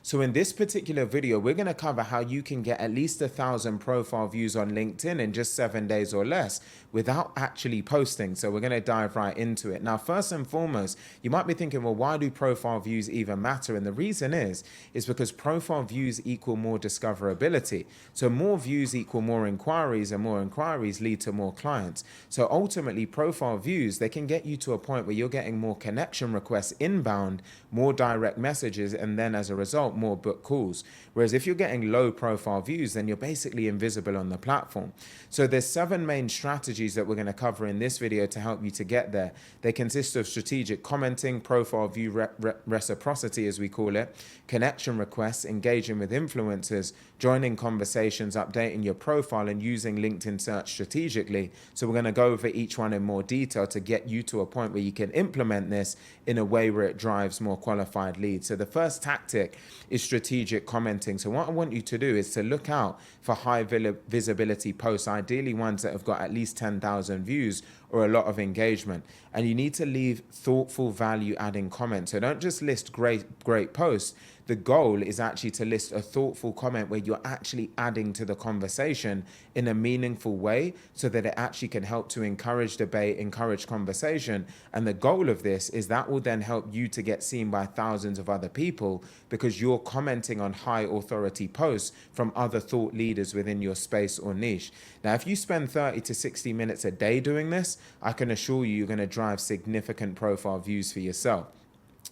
So in this particular video, we're going to cover how you can get at least 1,000 profile views on LinkedIn in just 7 days or less without actually posting. So we're going to dive right into it. Now, first and foremost, you might be thinking, well, why do profile views even matter? And the reason is because profile views equal more discoverability. So more views equal more inquiries, and more inquiries lead to more clients. So ultimately, profile views, they can get you to a point where you're getting more connection requests inbound, more direct messages, and then as a result, more book calls. Whereas if you're getting low profile views, then you're basically invisible on the platform. So there's 7 main strategies that we're going to cover in this video to help you to get there. They consist of strategic commenting, profile view reciprocity, as we call it, connection requests, engaging with influencers, joining conversations, updating your profile, and using LinkedIn search strategically. So we're going to go over each one in more detail to get you to a point where you can implement this in a way where it drives more qualified leads. So the first tactic is strategic commenting. So what I want you to do is to look out for high visibility posts, ideally ones that have got at least 10,000 views or a lot of engagement. And you need to leave thoughtful, value-adding comments. So don't just list great posts. The goal is actually to list a thoughtful comment where you're actually adding to the conversation in a meaningful way so that it actually can help to encourage debate, encourage conversation. And the goal of this is that will then help you to get seen by thousands of other people because you're commenting on high authority posts from other thought leaders within your space or niche. Now, if you spend 30 to 60 minutes a day doing this, I can assure you you're going to drive significant profile views for yourself.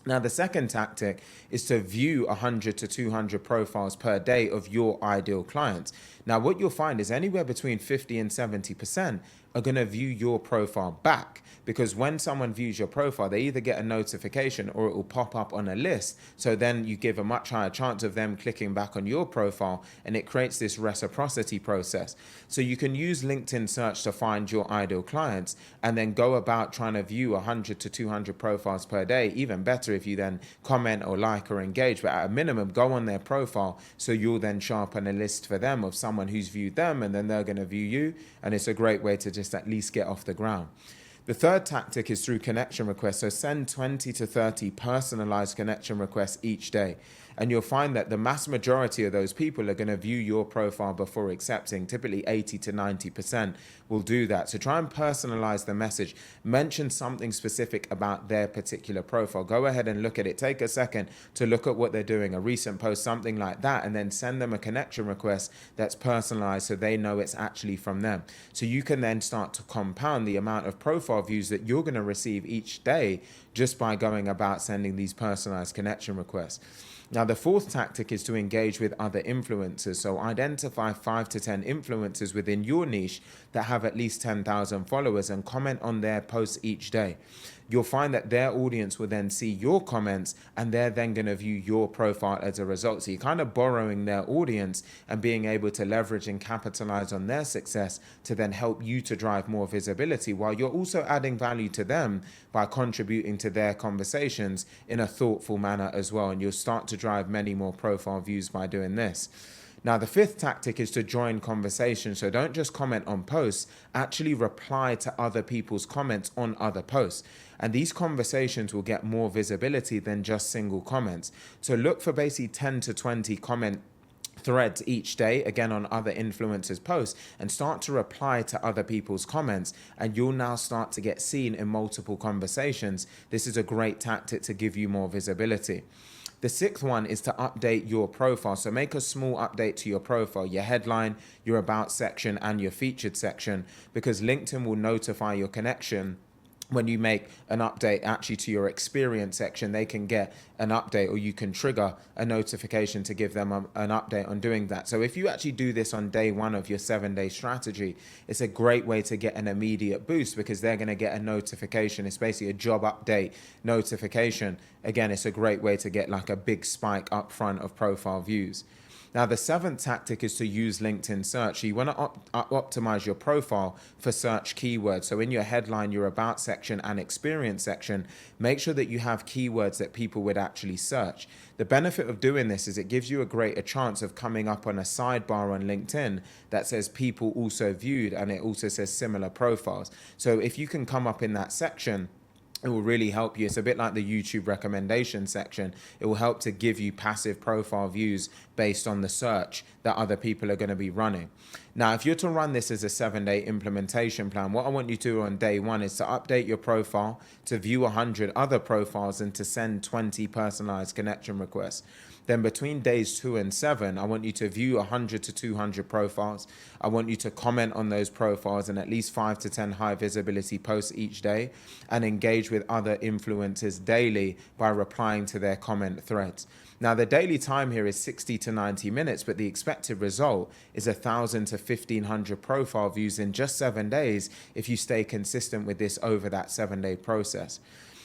Now, the second tactic is to view 100 to 200 profiles per day of your ideal clients. Now, what you'll find is anywhere between 50 and 70% are going to view your profile back, because when someone views your profile, they either get a notification or it will pop up on a list. So then you give a much higher chance of them clicking back on your profile, and it creates this reciprocity process. So you can use LinkedIn search to find your ideal clients and then go about trying to view 100 to 200 profiles per day. Even better if you then comment or like or engage, but at a minimum, go on their profile so you'll then show up on a list for them of someone who's viewed them, and then they're going to view you. And it's a great way to just at least get off the ground. The third tactic is through connection requests. So send 20 to 30 personalized connection requests each day. And you'll find that the mass majority of those people are going to view your profile before accepting. Typically 80 to 90% will do that. So try and personalize the message. Mention something specific about their particular profile. Go ahead and look at it. Take a second to look at what they're doing, a recent post, something like that, and then send them a connection request that's personalized so they know it's actually from them. So you can then start to compound the amount of profile views that you're going to receive each day just by going about sending these personalized connection requests. Now, the fourth tactic is to engage with other influencers. So identify 5 to 10 influencers within your niche that have at least 10,000 followers and comment on their posts each day. You'll find that their audience will then see your comments and they're then going to view your profile as a result. So you're kind of borrowing their audience and being able to leverage and capitalize on their success to then help you to drive more visibility, while you're also adding value to them by contributing to their conversations in a thoughtful manner as well. And you'll start to drive many more profile views by doing this. Now, the fifth tactic is to join conversations. So don't just comment on posts, actually reply to other people's comments on other posts. And these conversations will get more visibility than just single comments. So look for basically 10 to 20 comment threads each day, again on other influencers' posts, and start to reply to other people's comments, and you'll now start to get seen in multiple conversations. This is a great tactic to give you more visibility. The sixth one is to update your profile. So make a small update to your profile, your headline, your about section, and your featured section, because LinkedIn will notify your connection when you make an update actually to your experience section. They can get an update, or you can trigger a notification to give them an update on doing that. So if you actually do this on day one of your 7-day strategy, it's a great way to get an immediate boost, because they're going to get a notification. It's basically a job update notification. Again, it's a great way to get like a big spike up front of profile views. Now, the seventh tactic is to use LinkedIn search. You want to optimize your profile for search keywords. So in your headline, your about section, and experience section, make sure that you have keywords that people would actually search. The benefit of doing this is it gives you a greater chance of coming up on a sidebar on LinkedIn that says people also viewed, and it also says similar profiles. So if you can come up in that section, it will really help you. It's a bit like the YouTube recommendation section. It will help to give you passive profile views based on the search that other people are going to be running. Now, if you're to run this as a 7-day implementation plan, what I want you to do on day one is to update your profile, to view 100 other profiles, and to send 20 personalized connection requests. Then between days 2 and 7, I want you to view 100 to 200 profiles. I want you to comment on those profiles and at least 5 to 10 high visibility posts each day, and engage with other influencers daily by replying to their comment threads. Now, the daily time here is 60 to 90 minutes, but the expected result is 1,000 to 1,500 profile views in just 7 days if you stay consistent with this over that 7-day process.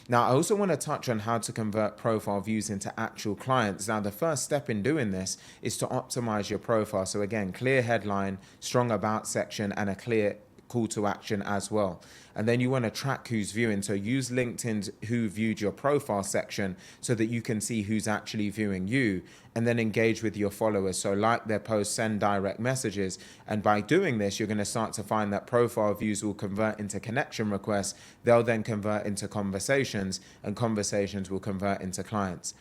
Now, I also want to touch on how to convert profile views into actual clients. Now, the first step in doing this is to optimize your profile. So again, clear headline, strong about section, and a clear call to action as well. And then you want to track who's viewing. So use LinkedIn's who viewed your profile section so that you can see who's actually viewing you, and then engage with your followers. So like their posts, send direct messages. And by doing this, you're going to start to find that profile views will convert into connection requests. They'll then convert into conversations, and conversations will convert into clients.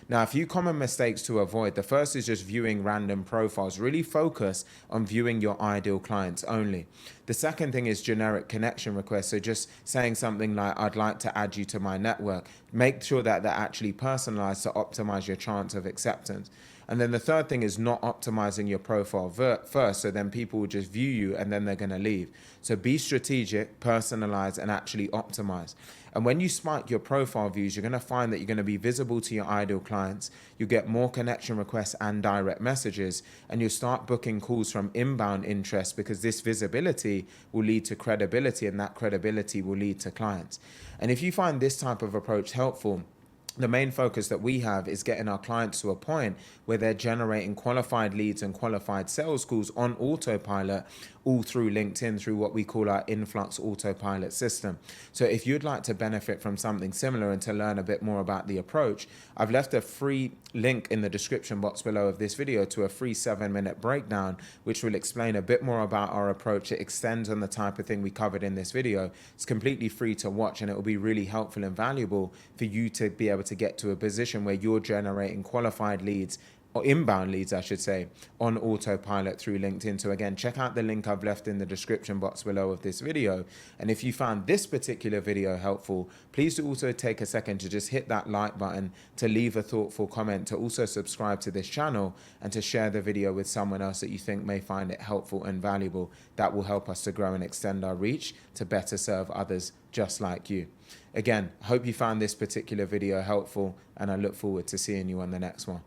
Now, a few common mistakes to avoid. The first is just viewing random profiles. Really focus on viewing your ideal clients only. The second thing is generic connection requests. So just saying something like, I'd like to add you to my network. Make sure that they're actually personalized to optimize your chance of acceptance. And then the third thing is not optimizing your profile first, so then people will just view you and then they're going to leave. So be strategic, personalize, and actually optimize. And when you spike your profile views, you're going to find that you're going to be visible to your ideal clients. You get more connection requests and direct messages, and you'll start booking calls from inbound interest, because this visibility will lead to credibility, and that credibility will lead to clients. And if you find this type of approach helpful, the main focus that we have is getting our clients to a point where they're generating qualified leads and qualified sales calls on autopilot, all through LinkedIn, through what we call our Influx autopilot system. So if you'd like to benefit from something similar and to learn a bit more about the approach, I've left a free link in the description box below of this video to a free 7-minute breakdown, which will explain a bit more about our approach. It extends on the type of thing we covered in this video. It's completely free to watch, and it will be really helpful and valuable for you to be able to get to a position where you're generating qualified leads, or inbound leads, I should say, on autopilot through LinkedIn. So again, check out the link I've left in the description box below of this video. And if you found this particular video helpful, please do also take a second to just hit that like button, to leave a thoughtful comment, to also subscribe to this channel, and to share the video with someone else that you think may find it helpful and valuable. That will help us to grow and extend our reach to better serve others just like you. Again, I hope you found this particular video helpful, and I look forward to seeing you on the next one.